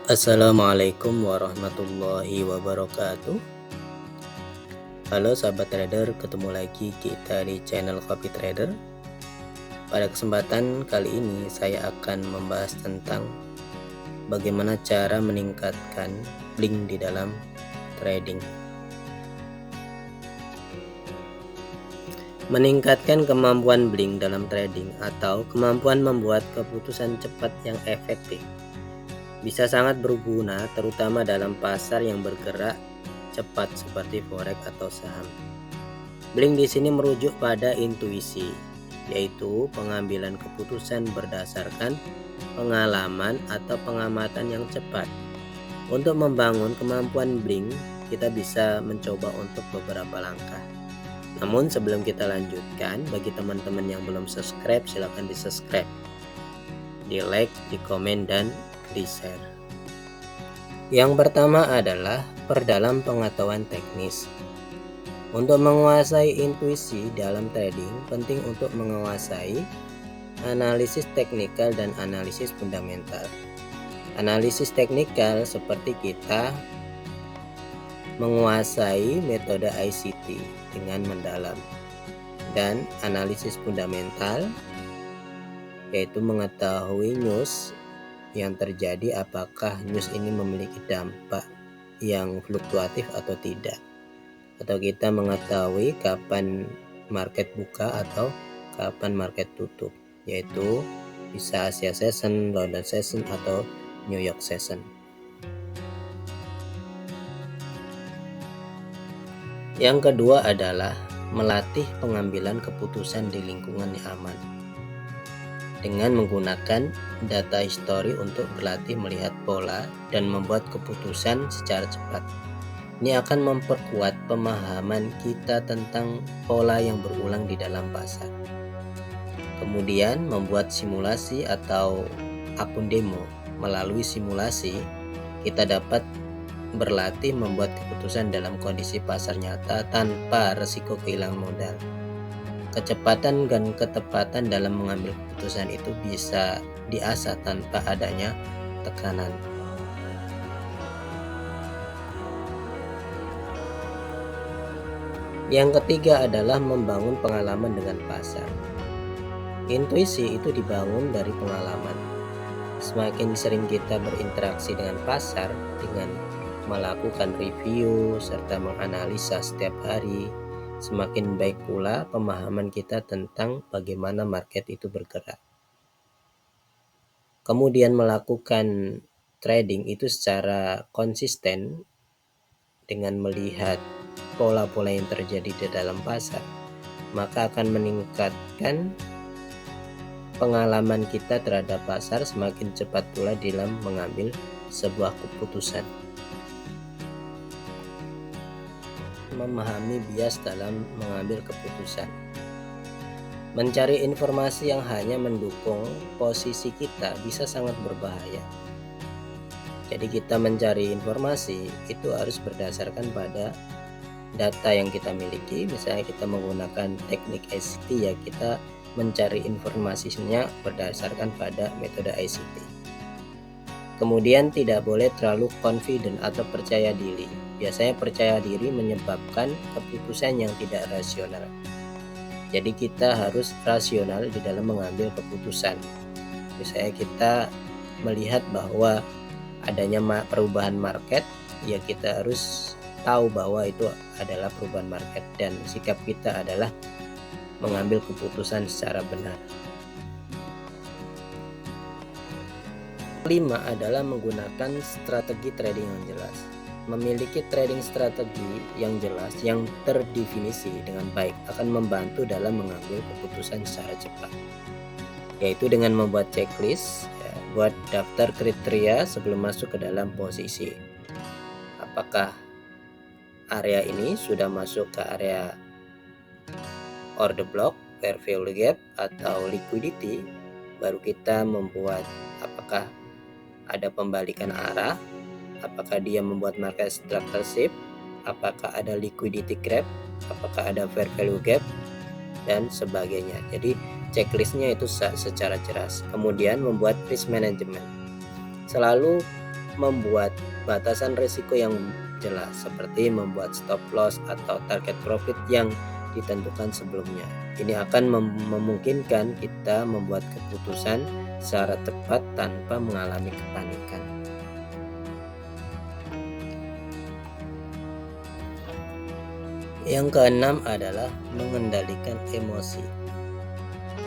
Assalamualaikum warahmatullahi wabarakatuh. Halo sahabat trader, ketemu lagi kita di channel Copy Trader. Pada kesempatan kali ini saya akan membahas tentang bagaimana cara meningkatkan blink di dalam trading. Meningkatkan kemampuan blink dalam trading atau kemampuan membuat keputusan cepat yang efektif bisa sangat berguna terutama dalam pasar yang bergerak cepat seperti forex atau saham. Blink di sini merujuk pada intuisi, yaitu pengambilan keputusan berdasarkan pengalaman atau pengamatan yang cepat. Untuk membangun kemampuan blink, kita bisa mencoba untuk beberapa langkah. Namun sebelum kita lanjutkan, bagi teman-teman yang belum subscribe, silahkan di subscribe, di like, di komen, dan di share. Yang pertama adalah perdalam pengetahuan teknis. Untuk menguasai intuisi dalam trading, penting untuk menguasai analisis teknikal dan analisis fundamental. Analisis teknikal seperti kita menguasai metode ICT dengan mendalam, dan analisis fundamental yaitu mengetahui news yang terjadi, apakah news ini memiliki dampak yang fluktuatif atau tidak, atau kita mengetahui kapan market buka atau kapan market tutup, yaitu bisa Asia Session, London Session, atau New York Session. Yang kedua adalah melatih pengambilan keputusan di lingkungan yang aman dengan menggunakan data histori untuk berlatih melihat pola dan membuat keputusan secara cepat. Ini akan memperkuat pemahaman kita tentang pola yang berulang di dalam pasar. Kemudian membuat simulasi atau akun demo. Melalui simulasi, kita dapat berlatih membuat keputusan dalam kondisi pasar nyata tanpa resiko kehilangan modal. Kecepatan dan ketepatan dalam mengambil keputusan itu bisa diasah tanpa adanya tekanan. Yang ketiga adalah membangun pengalaman dengan pasar. Intuisi itu dibangun dari pengalaman. Semakin sering kita berinteraksi dengan pasar dengan melakukan review serta menganalisa setiap hari, semakin baik pula pemahaman kita tentang bagaimana market itu bergerak. Kemudian melakukan trading itu secara konsisten dengan melihat pola-pola yang terjadi di dalam pasar, maka akan meningkatkan pengalaman kita terhadap pasar, semakin cepat pula dalam mengambil sebuah keputusan. Memahami bias dalam mengambil keputusan. Mencari informasi yang hanya mendukung posisi kita bisa sangat berbahaya. Jadi kita mencari informasi itu harus berdasarkan pada data yang kita miliki. Misalnya kita menggunakan teknik ICT, ya kita mencari informasinya berdasarkan pada metode ICT. Kemudian tidak boleh terlalu confident atau percaya diri. Biasanya percaya diri menyebabkan keputusan yang tidak rasional. Jadi kita harus rasional di dalam mengambil keputusan. Misalnya kita melihat bahwa adanya perubahan market, ya kita harus tahu bahwa itu adalah perubahan market dan sikap kita adalah mengambil keputusan secara benar. Kelima adalah menggunakan strategi trading yang jelas. Memiliki trading strategi yang jelas yang terdefinisi dengan baik akan membantu dalam mengambil keputusan secara cepat, yaitu dengan membuat checklist, buat daftar kriteria sebelum masuk ke dalam posisi. Apakah area ini sudah masuk ke area order block, fair value gap, atau liquidity, baru kita membuat apakah ada pembalikan arah, apakah dia membuat market structure shift, apakah ada liquidity gap, apakah ada fair value gap, dan sebagainya. Jadi checklistnya itu secara jelas. Kemudian membuat risk management. Selalu membuat batasan risiko yang jelas, seperti membuat stop loss atau target profit yang ditentukan sebelumnya. Ini akan memungkinkan kita membuat keputusan secara tepat tanpa mengalami kepanikan. Yang keenam adalah mengendalikan emosi.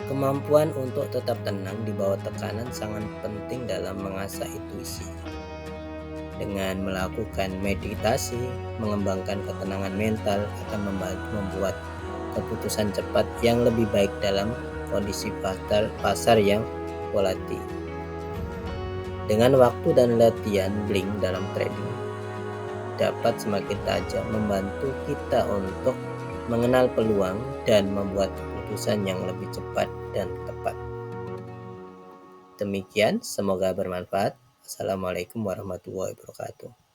Kemampuan untuk tetap tenang di bawah tekanan sangat penting dalam mengasah intuisi. Dengan melakukan meditasi, mengembangkan ketenangan mental akan membuat keputusan cepat yang lebih baik dalam kondisi pasar yang volatil. Dengan waktu dan latihan blink dalam trading dapat semakin tajam membantu kita untuk mengenal peluang dan membuat keputusan yang lebih cepat dan tepat. Demikian, semoga bermanfaat. Assalamualaikum warahmatullahi wabarakatuh.